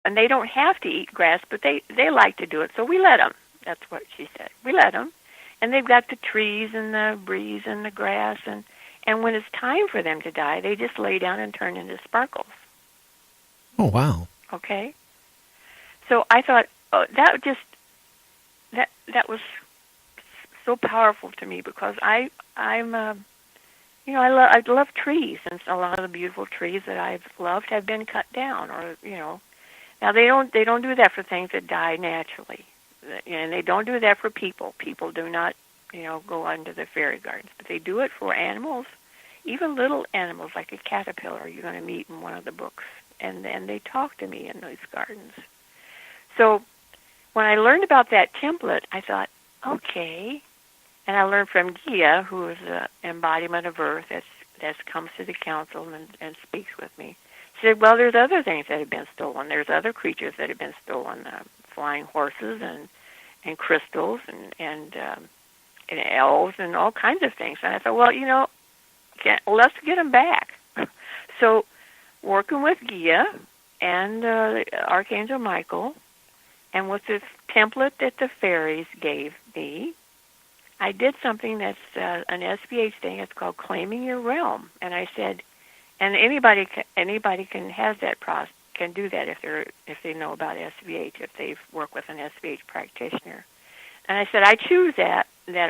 and they don't have to eat grass, but they like to do it, so we let them. That's what she said. We let them, and they've got the trees and the breeze and the grass, and when it's time for them to die, they just lay down and turn into sparkles. Oh, wow. Okay? So I thought, oh, that was so powerful to me, because I love trees, and a lot of the beautiful trees that I've loved have been cut down, or now they don't do that for things that die naturally, and they don't do that for people. People do not go into the fairy gardens, but they do it for animals, even little animals like a caterpillar you're going to meet in one of the books, and they talk to me in those gardens. So when I learned about that template, I thought, okay. And I learned from Gia, who is an embodiment of Earth that comes to the council and speaks with me. She said, well, there's other things that have been stolen. There's other creatures that have been stolen, flying horses and crystals and elves and all kinds of things. And I thought, well, let's get them back. So working with Gia and Archangel Michael, and with the template that the fairies gave me, I did something that's an SBH thing. It's called Claiming Your Realm. And I said, and anybody can have that process, can do that if they know about SBH, if they've worked with an SBH practitioner. And I said, I choose that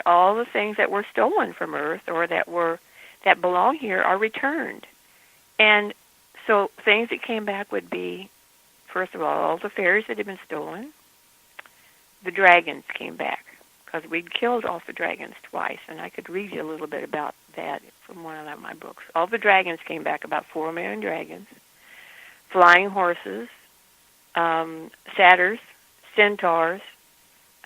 all the things that were stolen from Earth or that belong here are returned. And so things that came back would be, first of all the fairies that had been stolen. The dragons came back, because we'd killed all the dragons twice, and I could read you a little bit about that from one of my books. All the dragons came back, about 4 million dragons, flying horses, satyrs, centaurs.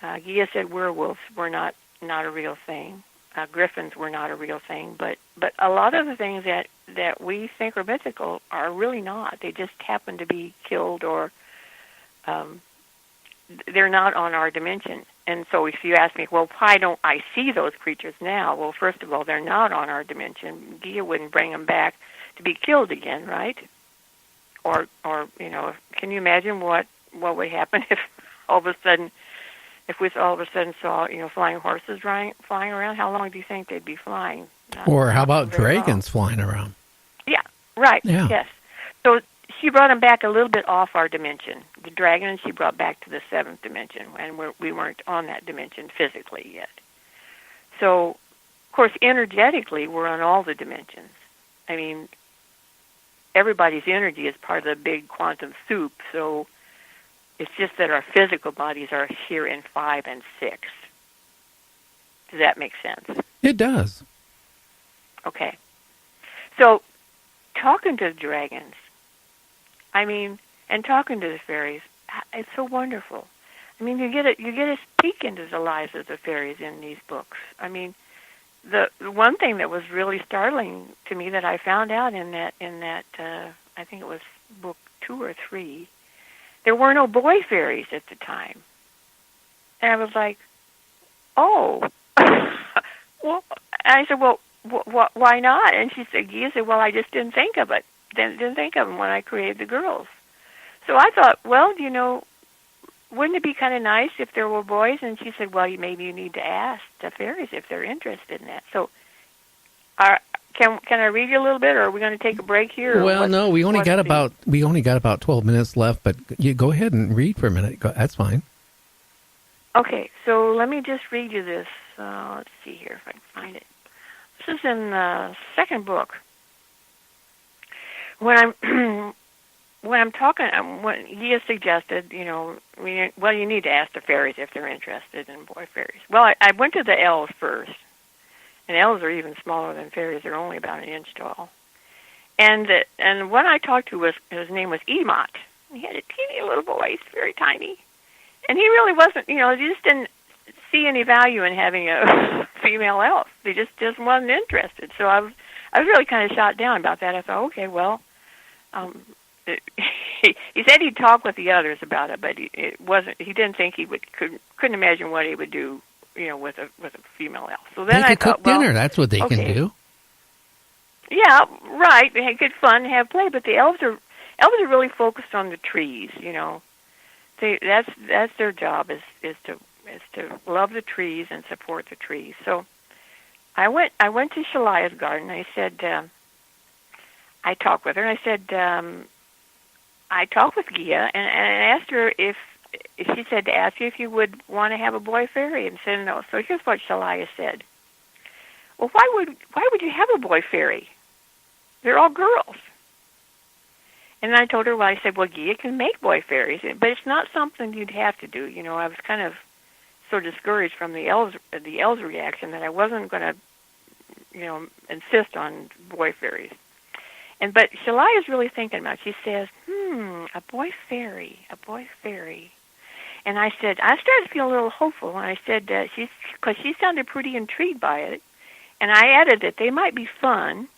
Gia said werewolves were not a real thing. Griffins were not a real thing, but a lot of the things that we think are mythical are really not. They just happen to be killed, or they're not on our dimension. And so if you ask me, well, why don't I see those creatures now? Well, first of all, they're not on our dimension. Gia wouldn't bring them back to be killed again, right? Or can you imagine what would happen if all of a sudden we saw flying horses flying around? How long do you think they'd be flying? Or how about dragons flying around? Yeah, right. Yeah. Yes. So she brought them back a little bit off our dimension. The dragon she brought back to the 7th dimension, and we weren't on that dimension physically yet. So, of course, energetically, we're on all the dimensions. I mean, everybody's energy is part of the big quantum soup, so it's just that our physical bodies are here in 5 and 6. Does that make sense? It does. Okay. So, talking to the dragons, and talking to the fairies, it's so wonderful. I mean, you get a peek into the lives of the fairies in these books. I mean, the one thing that was really startling to me that I found out in that I think it was book 2 or 3, there were no boy fairies at the time, and I was like, oh, well. I said, well, why not? And she said, well, I just didn't think of it. Didn't think of them when I created the girls. So I thought, well, wouldn't it be kind of nice if there were boys? And she said, well, maybe you need to ask the fairies if they're interested in that. So, can I read you a little bit, or are we going to take a break here? Well, no, we only got about 12 minutes left, but you go ahead and read for a minute. That's fine. Okay, so let me just read you this. Let's see here if I can find it. This is in the 2nd book. When I'm talking, when he has suggested, you need to ask the fairies if they're interested in boy fairies. Well, I went to the elves first, and elves are even smaller than fairies. They're only about an inch tall. And one I talked to his name was Emot. He had a teeny little voice, very tiny, and he really wasn't. He just didn't see any value in having a female elf. He just wasn't interested. So I was really kind of shot down about that. I thought, okay, well, he said he'd talk with the others about it, but it wasn't. He didn't think he couldn't imagine what he would do, with a female elf. So then they could cook dinner. That's what they can do. Yeah, right. They had good fun, have play, but the elves are, elves are really focused on the trees. That's their job is to love the trees and support the trees. So I went to Shalia's garden. I said I talked with her, and I said I talked with Gia, and I asked her if she said to ask you if you would want to have a boy fairy, and said no. So here's what Shalia said. Well, why would you have a boy fairy? They're all girls. And I told her, well, I said, well, Gia can make boy fairies, but it's not something you'd have to do. I was kind of so discouraged from the elves' reaction that I wasn't going to, insist on boy fairies. But Shalia is really thinking about it. She says, a boy fairy. And I said, I started to feel a little hopeful, and I said, because she sounded pretty intrigued by it, and I added that they might be fun.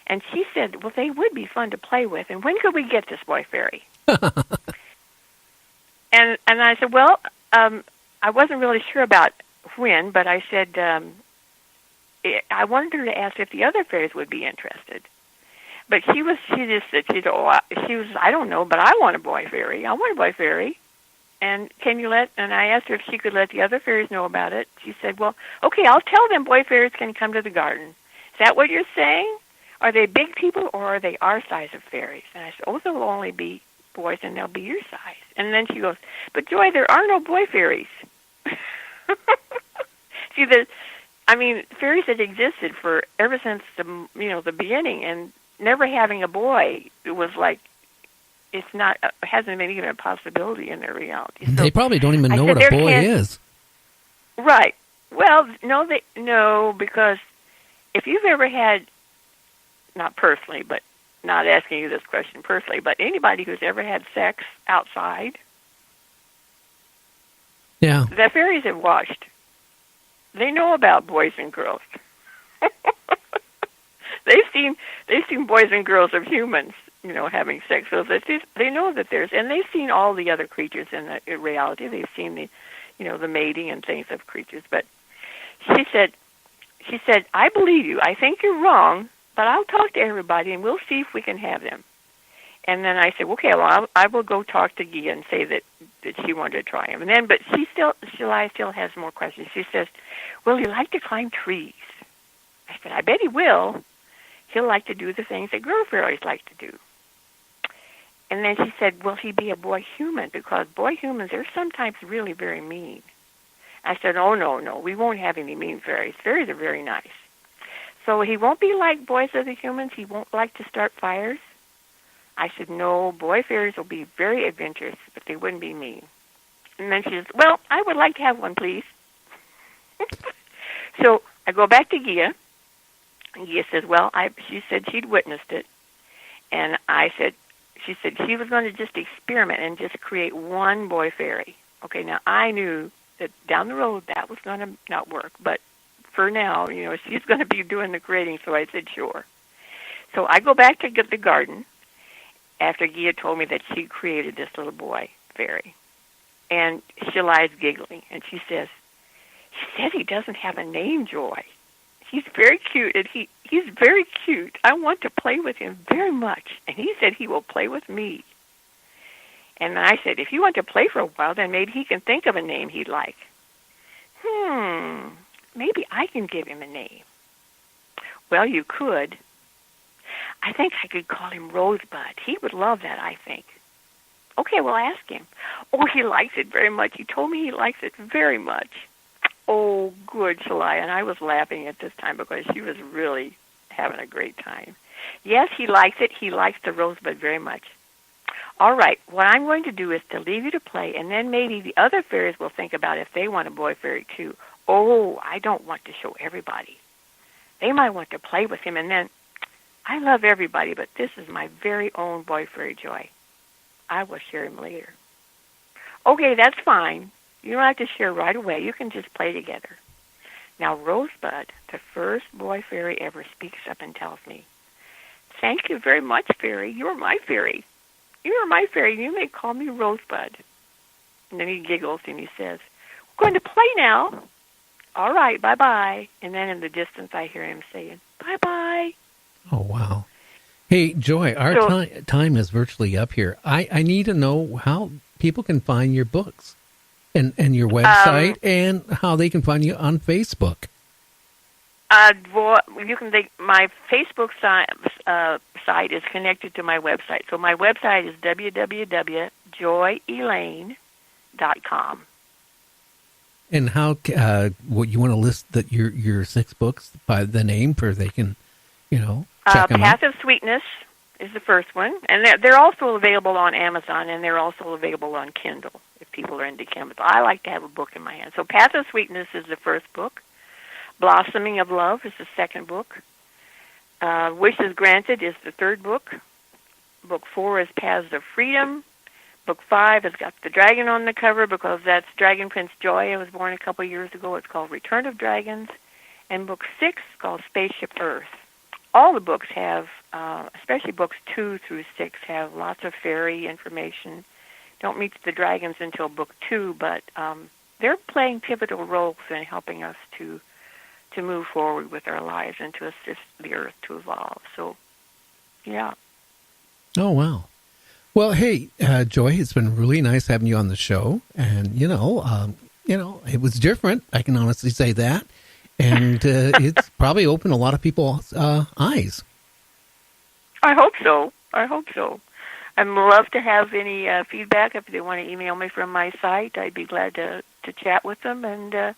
And she said, well, they would be fun to play with. And when could we get this boy fairy? and I said, well, I wasn't really sure about when, but I said, I wanted her to ask if the other fairies would be interested. But she just said, I don't know, but I want a boy fairy. I want a boy fairy. And and I asked her if she could let the other fairies know about it. She said, well, okay, I'll tell them boy fairies can come to the garden. Is that what you're saying? Are they big people, or are they our size of fairies? And I said, oh, they'll only be boys, and they'll be your size. And then she goes, but Joy, there are no boy fairies. See, fairies have existed for ever since the beginning, and never having a boy was like, hasn't been even a possibility in their reality. So they probably don't even know what a boy is. Right. Well, no, because if you've ever had, not personally, but not asking you this question personally, but anybody who's ever had sex outside, yeah, the fairies have watched. They know about boys and girls. They've seen boys and girls of humans, having sex. So they know that and they've seen all the other creatures in reality. They've seen the mating and things of creatures. But she said, I believe you. I think you're wrong, but I'll talk to everybody, and we'll see if we can have them. And then I said, okay, well, I will go talk to Gia and say that she wanted to try him. But Shalia still has more questions. She says, will he like to climb trees? I said, I bet he will. He'll like to do the things that girl fairies like to do. And then she said, will he be a boy human? Because boy humans are sometimes really very mean. I said, oh, no, we won't have any mean fairies. Fairies are very nice. So he won't be like boys of the humans. He won't like to start fires. I said, no, boy fairies will be very adventurous, but they wouldn't be mean. And then she says, well, I would like to have one, please. So I go back to Gia. And Gia says, well, she said she'd witnessed it. And she said she was going to just experiment and just create one boy fairy. Okay, now I knew that down the road that was going to not work. But for now, she's going to be doing the creating, so I said, sure. So I go back to the garden after Gia told me that she created this little boy fairy. And Shalia's giggling, and she says he doesn't have a name, Joy. He's very cute, and he's very cute. I want to play with him very much, and he said he will play with me. And I said, if you want to play for a while, then maybe he can think of a name he'd like. Maybe I can give him a name. Well, you could. I think I could call him Rosebud. He would love that, I think. Okay, well, ask him. Oh, he likes it very much. He told me he likes it very much. Oh, good, Shalia. And I was laughing at this time because she was really having a great time. Yes, he likes it. He likes the Rosebud very much. All right, what I'm going to do is to leave you to play, and then maybe the other fairies will think about if they want a boy fairy, too. Oh, I don't want to show everybody. They might want to play with him, and then I love everybody, but this is my very own boy fairy, Joy. I will share him later. Okay, that's fine. You don't have to share right away. You can just play together. Now, Rosebud, the first boy fairy ever, speaks up and tells me, thank you very much, fairy. You're my fairy. You're my fairy. You may call me Rosebud. And then he giggles and he says, we're going to play now. All right, bye-bye. And then in the distance I hear him saying, bye-bye. Oh, wow. Hey, Joy, our time is virtually up here. I need to know how people can find your books and your website and how they can find you on Facebook. Well, my Facebook site is connected to my website. So my website is www.joyelaine.com. And how what you want to list your 6 books by the name for they can, check them out? Path of Sweetness is the first one, and they're also available on Amazon, and they're also available on Kindle if people are into Kindle. I like to have a book in my hand. So Path of Sweetness is the first book. Blossoming of Love is the second book. Wishes Granted is the third book. Book 4 is Paths of Freedom. Book 5 has got the dragon on the cover because that's Dragon Prince Joy. I was born a couple years ago. It's called Return of Dragons. And Book 6 is called Spaceship Earth. All the books have, especially Books 2 through 6, have lots of fairy information. Don't meet the dragons until Book 2, but they're playing pivotal roles in helping us to move forward with our lives and to assist the Earth to evolve. So, yeah. Oh, wow. Well, hey, Joy, it's been really nice having you on the show. And, it was different. I can honestly say that. And it's probably opened a lot of people's eyes. I hope so. I'd love to have any feedback. If they want to email me from my site, I'd be glad to chat with them and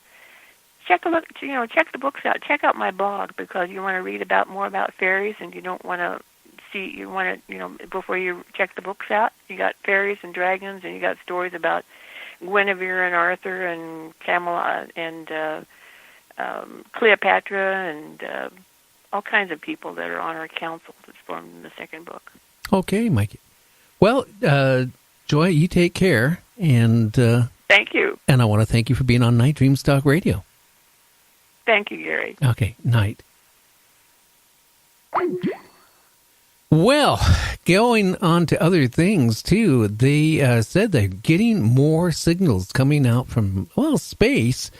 check the books out. Check out my blog because you want to read more about fairies, and you don't want to before you check the books out, you got fairies and dragons, and you got stories about Guinevere and Arthur and Camelot and Cleopatra and all kinds of people that are on our council that's formed in the second book. Okay, Mike. Well, Joy, you take care, and thank you. And I want to thank you for being on Night Dreams Talk Radio. Thank you, Gary. Okay, night. Well, going on to other things, too, they said they're getting more signals coming out from, space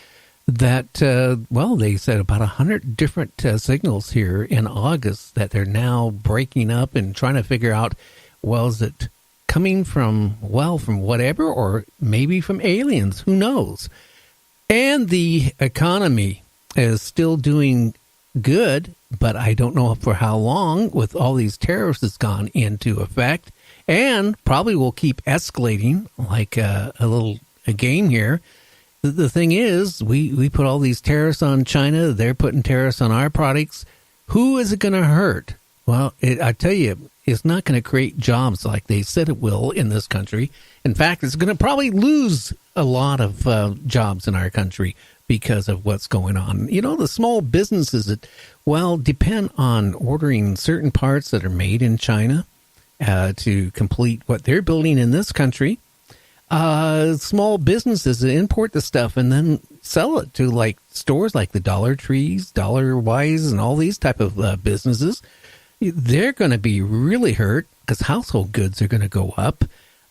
that, they said about 100 different signals here in August that they're now breaking up and trying to figure out, is it coming from whatever or maybe from aliens? Who knows? And the economy is still doing good, but I don't know for how long with all these tariffs that's gone into effect, and probably will keep escalating like a game here. The thing is, we put all these tariffs on China. They're putting tariffs on our products. Who is it going to hurt? Well, I tell you, it's not going to create jobs like they said it will in this country. In fact, it's going to probably lose a lot of jobs in our country because of what's going on. The small businesses that, depend on ordering certain parts that are made in China to complete what they're building in this country. Small businesses that import the stuff and then sell it to like stores like the Dollar Trees, Dollar Wise, and all these type of businesses. They're going to be really hurt because household goods are going to go up.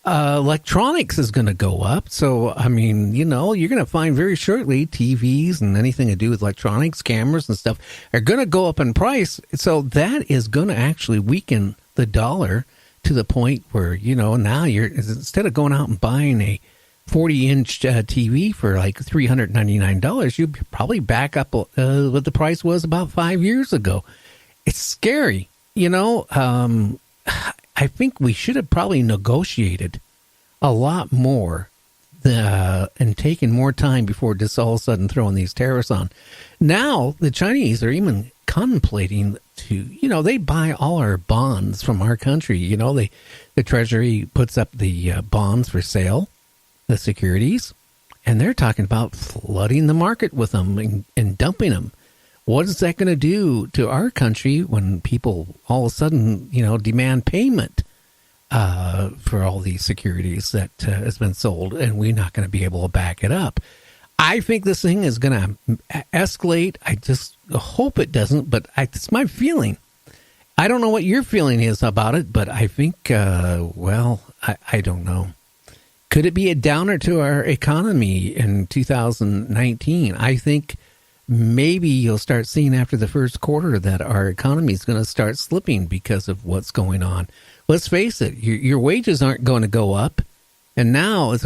Electronics is going to go up. So, you're going to find very shortly TVs and anything to do with electronics, cameras and stuff are going to go up in price. So that is going to actually weaken the dollar to the point where, now instead of going out and buying a 40-inch TV for like $399, you probably back up what the price was about 5 years ago. It's scary. I think we should have probably negotiated a lot more and taken more time before just all of a sudden throwing these tariffs on. Now, the Chinese are even contemplating to, they buy all our bonds from our country. The Treasury puts up the bonds for sale, the securities, and they're talking about flooding the market with them and dumping them. What is that going to do to our country when people all of a sudden, demand payment for all these securities that has been sold, and we're not going to be able to back it up? I think this thing is going to escalate. I just hope it doesn't, but it's my feeling. I don't know what your feeling is about it, but I think, I don't know. Could it be a downer to our economy in 2019? I think maybe you'll start seeing after the first quarter that our economy is going to start slipping because of what's going on. Let's face it, your wages aren't going to go up. And now it's